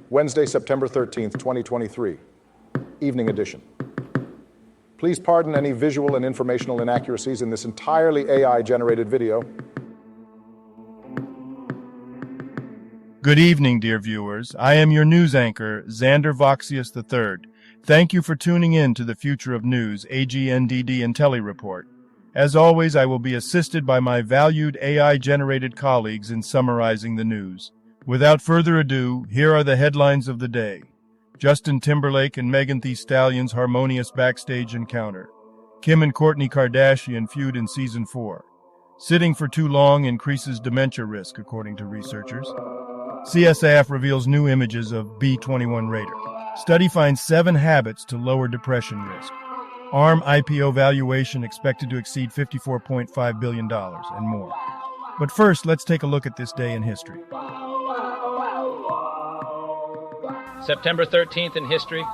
Wednesday, September 13th, 2023, evening edition. Please pardon any visual and informational inaccuracies in this entirely AI-generated video. Good evening, dear viewers. I am your news anchor, Xander Voxius III. Thank you for tuning in to the Future of News, AGNDD Intellireport. As always, I will be assisted by my valued AI-generated colleagues in summarizing the news. Without further ado, here are the headlines of the day. Justin Timberlake and Megan Thee Stallion's harmonious backstage encounter. Kim and Kourtney Kardashian feud in Season 4. Sitting for too long increases dementia risk, according to researchers. CSAF reveals new images of B-21 Raider. Study finds 7 habits to lower depression risk. ARM IPO valuation expected to exceed $54.5 billion and more. But first, let's take a look at this day in history. September 13th in history.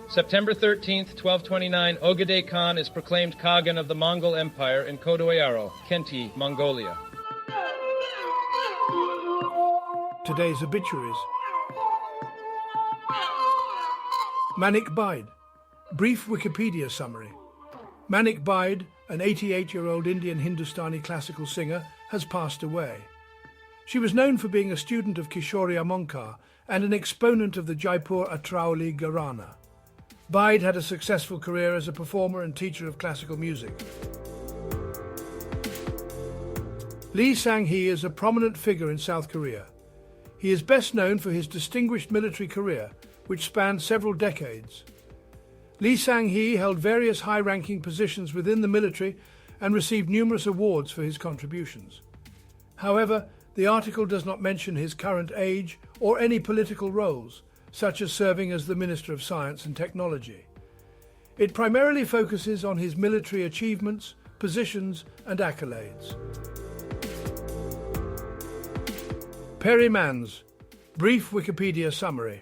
September 13th, 1229, Ogedei Khan is proclaimed Khagan of the Mongol Empire in Kodoyaro, Khenti, Mongolia. Today's obituaries. Manik Baid. Brief Wikipedia summary. Manik Baid, an 88-year-old Indian Hindustani classical singer, has passed away. She was known for being a student of Kishore Amonkar and an exponent of the Jaipur Atrauli Gharana. Baid had a successful career as a performer and teacher of classical music. Lee Sang-hee is a prominent figure in South Korea. He is best known for his distinguished military career, which spanned several decades. Lee Sang-hee held various high-ranking positions within the military and received numerous awards for his contributions. However, the article does not mention his current age or any political roles, such as serving as the Minister of Science and Technology. It primarily focuses on his military achievements, positions, and accolades. Perry Mans. Brief Wikipedia summary.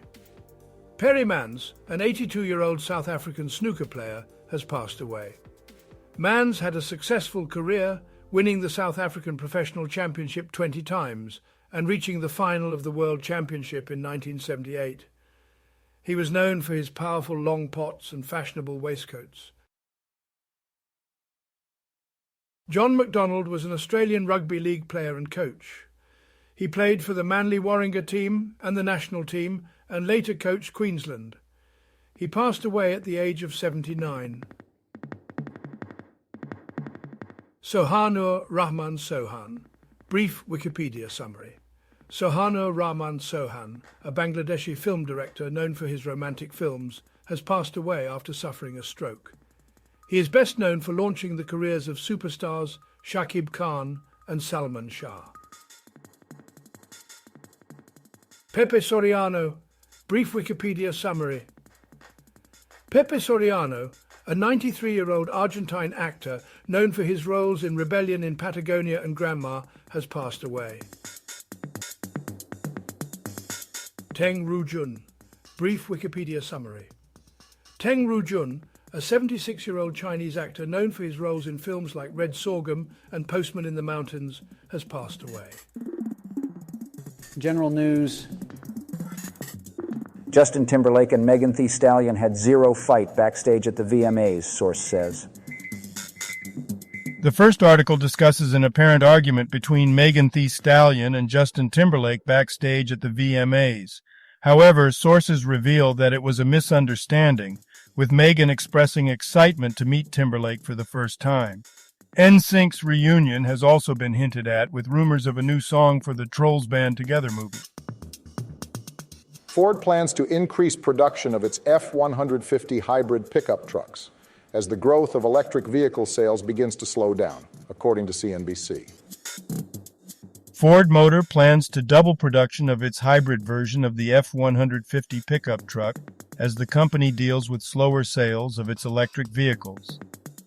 Perry Mans, an 82-year-old South African snooker player, has passed away. Mans had a successful career, winning the South African Professional Championship 20 times and reaching the final of the World Championship in 1978. He was known for his powerful long pots and fashionable waistcoats. John McDonald was an Australian rugby league player and coach. He played for the Manly Warringah team and the national team and later coached Queensland. He passed away at the age of 79. Sohanur Rahman Sohan. Brief Wikipedia summary. Sohanur Rahman Sohan, a Bangladeshi film director known for his romantic films, has passed away after suffering a stroke. He is best known for launching the careers of superstars Shakib Khan and Salman Shah. Pepe Soriano. Brief Wikipedia summary. Pepe Soriano, a 93-year-old Argentine actor known for his roles in Rebellion in Patagonia and Grandma, has passed away. Teng Rujun. Brief Wikipedia summary. Teng Rujun, a 76-year-old Chinese actor known for his roles in films like Red Sorghum and Postman in the Mountains, has passed away. General news. Justin Timberlake and Megan Thee Stallion had zero fight backstage at the VMAs, source says. The first article discusses an apparent argument between Megan Thee Stallion and Justin Timberlake backstage at the VMAs. However, sources reveal that it was a misunderstanding, with Megan expressing excitement to meet Timberlake for the first time. NSYNC's reunion has also been hinted at, with rumors of a new song for the Trolls Band Together movie. Ford plans to increase production of its F-150 hybrid pickup trucks as the growth of electric vehicle sales begins to slow down, according to CNBC. Ford Motor plans to double production of its hybrid version of the F-150 pickup truck as the company deals with slower sales of its electric vehicles.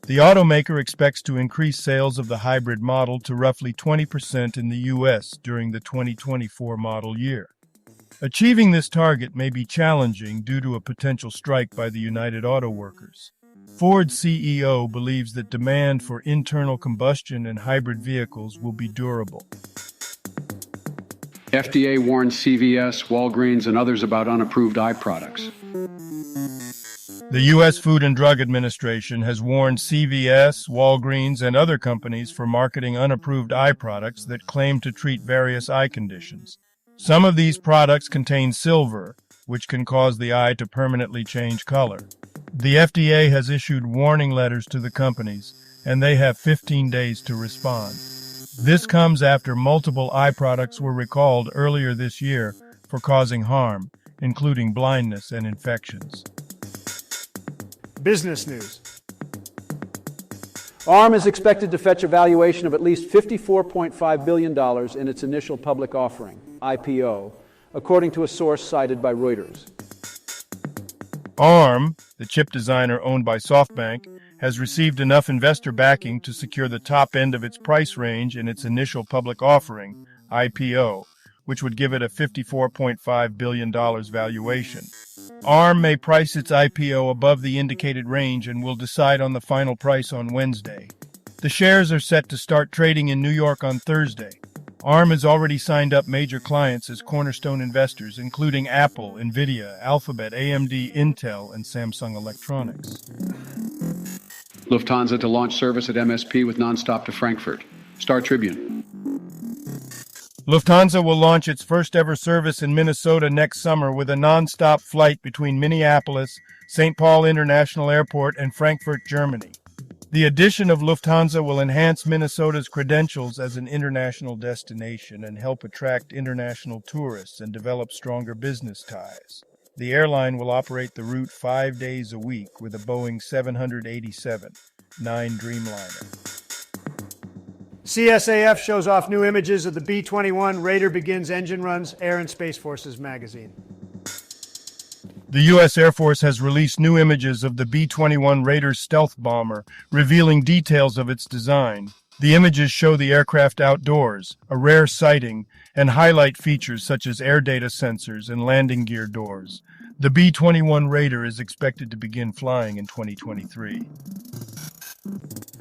The automaker expects to increase sales of the hybrid model to roughly 20% in the U.S. during the 2024 model year. Achieving this target may be challenging due to a potential strike by the United Auto Workers. Ford's CEO believes that demand for internal combustion and hybrid vehicles will be durable. FDA warns CVS, Walgreens, and others about unapproved eye products. The U.S. Food and Drug Administration has warned CVS, Walgreens, and other companies for marketing unapproved eye products that claim to treat various eye conditions. Some of these products contain silver, which can cause the eye to permanently change color. The FDA has issued warning letters to the companies, and they have 15 days to respond. This comes after multiple eye products were recalled earlier this year for causing harm, including blindness and infections. Business news. ARM is expected to fetch a valuation of at least $54.5 billion in its initial public offering, IPO, according to a source cited by Reuters. ARM, the chip designer owned by SoftBank, has received enough investor backing to secure the top end of its price range in its initial public offering, IPO, which would give it a $54.5 billion valuation. ARM may price its IPO above the indicated range and will decide on the final price on Wednesday. The shares are set to start trading in New York on Thursday. ARM has already signed up major clients as cornerstone investors, including Apple, Nvidia, Alphabet, AMD, Intel, and Samsung Electronics. Lufthansa to launch service at MSP with nonstop to Frankfurt. Star Tribune. Lufthansa will launch its first-ever service in Minnesota next summer with a non-stop flight between Minneapolis, St. Paul International Airport, and Frankfurt, Germany. The addition of Lufthansa will enhance Minnesota's credentials as an international destination and help attract international tourists and develop stronger business ties. The airline will operate the route 5 days a week with a Boeing 787-9 Dreamliner. CSAF shows off new images of the B-21 Raider begins engine runs, Air and Space Forces magazine. The U.S. Air Force has released new images of the B-21 Raider stealth bomber, revealing details of its design. The images show the aircraft outdoors, a rare sighting, and highlight features such as air data sensors and landing gear doors. The B-21 Raider is expected to begin flying in 2023.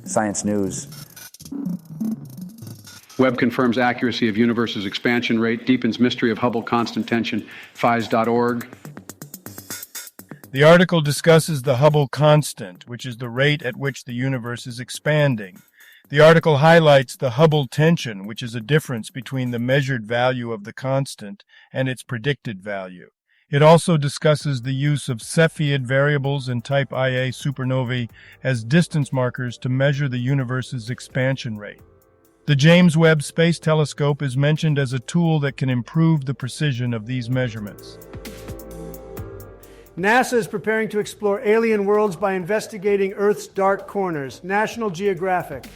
Science News. Webb confirms accuracy of universe's expansion rate, deepens mystery of Hubble constant tension, phys.org. The article discusses the Hubble constant, which is the rate at which the universe is expanding. The article highlights the Hubble tension, which is a difference between the measured value of the constant and its predicted value. It also discusses the use of Cepheid variables and type Ia supernovae as distance markers to measure the universe's expansion rate. The James Webb Space Telescope is mentioned as a tool that can improve the precision of these measurements. NASA is preparing to explore alien worlds by investigating Earth's dark corners. National Geographic.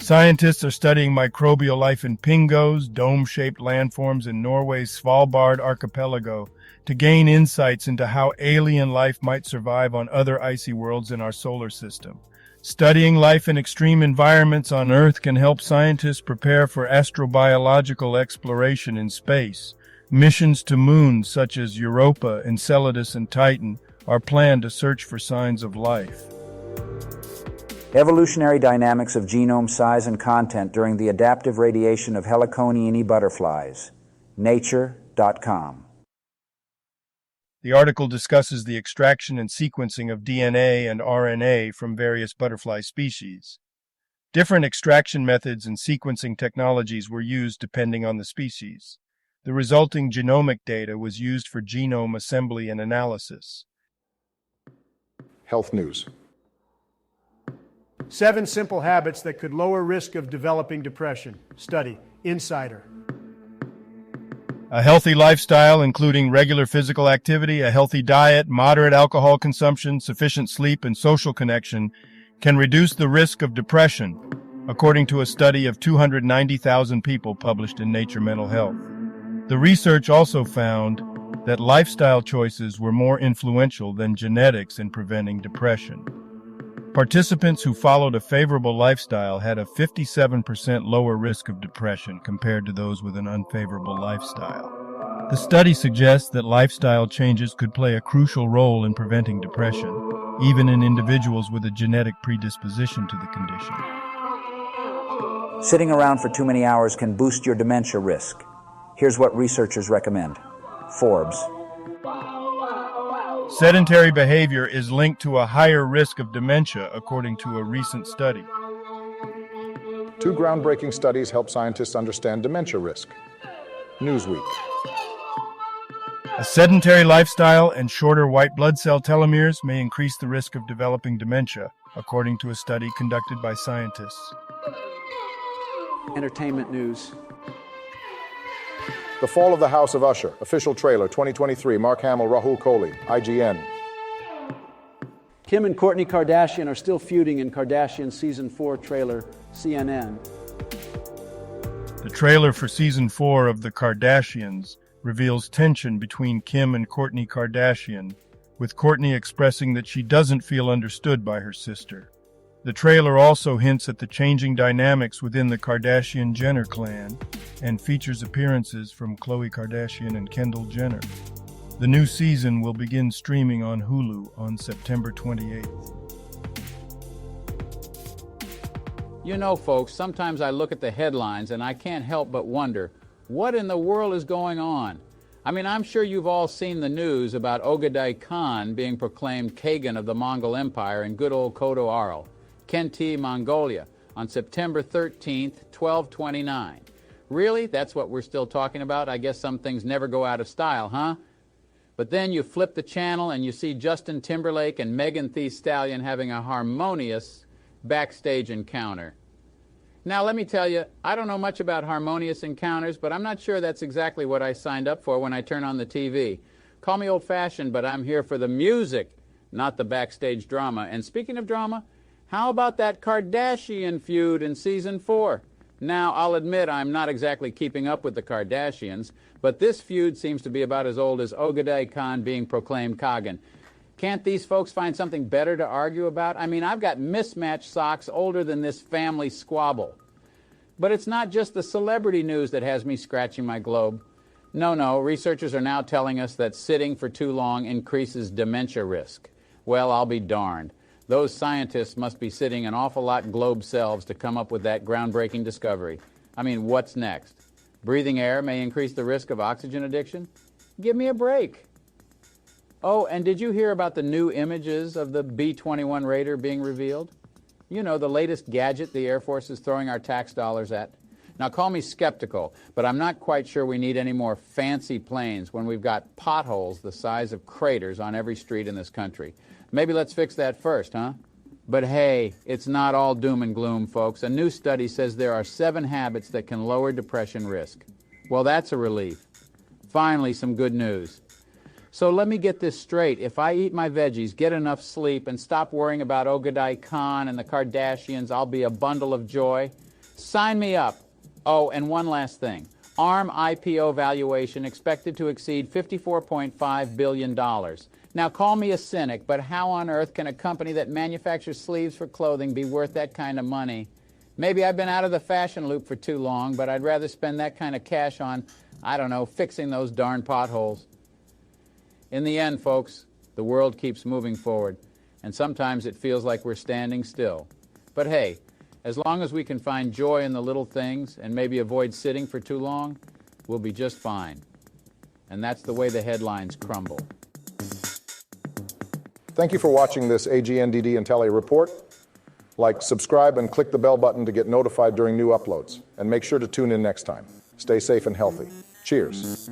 Scientists are studying microbial life in pingos, dome-shaped landforms in Norway's Svalbard archipelago, to gain insights into how alien life might survive on other icy worlds in our solar system. Studying life in extreme environments on Earth can help scientists prepare for astrobiological exploration in space. Missions to moons such as Europa, Enceladus, and Titan are planned to search for signs of life. Evolutionary dynamics of genome size and content during the adaptive radiation of heliconiinae butterflies. Nature.com. The article discusses the extraction and sequencing of DNA and RNA from various butterfly species. Different extraction methods and sequencing technologies were used depending on the species. The resulting genomic data was used for genome assembly and analysis. Health news. 7 simple habits that could lower risk of developing depression. Study. Insider. A healthy lifestyle, including regular physical activity, a healthy diet, moderate alcohol consumption, sufficient sleep, and social connection, can reduce the risk of depression, according to a study of 290,000 people published in Nature Mental Health. The research also found that lifestyle choices were more influential than genetics in preventing depression. Participants who followed a favorable lifestyle had a 57% lower risk of depression compared to those with an unfavorable lifestyle. The study suggests that lifestyle changes could play a crucial role in preventing depression, even in individuals with a genetic predisposition to the condition. Sitting around for too many hours can boost your dementia risk. Here's what researchers recommend. Forbes. Sedentary behavior is linked to a higher risk of dementia, according to a recent study. 2 groundbreaking studies help scientists understand dementia risk. Newsweek. A sedentary lifestyle and shorter white blood cell telomeres may increase the risk of developing dementia, according to a study conducted by scientists. Entertainment news. The Fall of the House of Usher, official trailer 2023, Mark Hamill, Rahul Kohli, IGN. Kim and Kourtney Kardashian are still feuding in Kardashian Season 4 trailer, CNN. The trailer for Season 4 of The Kardashians reveals tension between Kim and Kourtney Kardashian, with Kourtney expressing that she doesn't feel understood by her sister. The trailer also hints at the changing dynamics within the Kardashian-Jenner clan and features appearances from Khloe Kardashian and Kendall Jenner. The new season will begin streaming on Hulu on September 28th. You know, folks, sometimes I look at the headlines and I can't help but wonder, what in the world is going on? I mean, I'm sure you've all seen the news about Ogedai Khan being proclaimed Kagan of the Mongol Empire in good old Kodo Arl, Kenti, Mongolia, on September 13th, 1229. Really? That's what we're still talking about? I guess some things never go out of style, huh? But then you flip the channel and you see Justin Timberlake and Megan Thee Stallion having a harmonious backstage encounter. Now, let me tell you, I don't know much about harmonious encounters, but I'm not sure that's exactly what I signed up for when I turn on the TV. Call me old-fashioned, but I'm here for the music, not the backstage drama. And speaking of drama, how about that Kardashian feud in Season 4? Now, I'll admit I'm not exactly keeping up with the Kardashians, but this feud seems to be about as old as Ogedai Khan being proclaimed Kagan. Can't these folks find something better to argue about? I mean, I've got mismatched socks older than this family squabble. But it's not just the celebrity news that has me scratching my globe. No, researchers are now telling us that sitting for too long increases dementia risk. Well, I'll be darned. Those scientists must be sitting an awful lot globe selves to come up with that groundbreaking discovery. I mean, what's next? Breathing air may increase the risk of oxygen addiction? Give me a break. Oh, and did you hear about the new images of the B-21 Raider being revealed? You know, the latest gadget the Air Force is throwing our tax dollars at. Now, call me skeptical, but I'm not quite sure we need any more fancy planes when we've got potholes the size of craters on every street in this country. Maybe let's fix that first, huh? But hey, it's not all doom and gloom, folks. A new study says there are 7 habits that can lower depression risk. Well, that's a relief. Finally, some good news. So let me get this straight. If I eat my veggies, get enough sleep, and stop worrying about Ogedai Khan and the Kardashians, I'll be a bundle of joy. Sign me up. Oh, and one last thing. ARM IPO valuation expected to exceed $54.5 billion. Now, call me a cynic, but how on earth can a company that manufactures sleeves for clothing be worth that kind of money? Maybe I've been out of the fashion loop for too long, but I'd rather spend that kind of cash on, I don't know, fixing those darn potholes. In the end, folks, the world keeps moving forward, and sometimes it feels like we're standing still. But hey, as long as we can find joy in the little things and maybe avoid sitting for too long, we'll be just fine. And that's the way the headlines crumble. Thank you for watching this AGNDD Intellireport. Like, subscribe, and click the bell button to get notified during new uploads. And make sure to tune in next time. Stay safe and healthy. Cheers.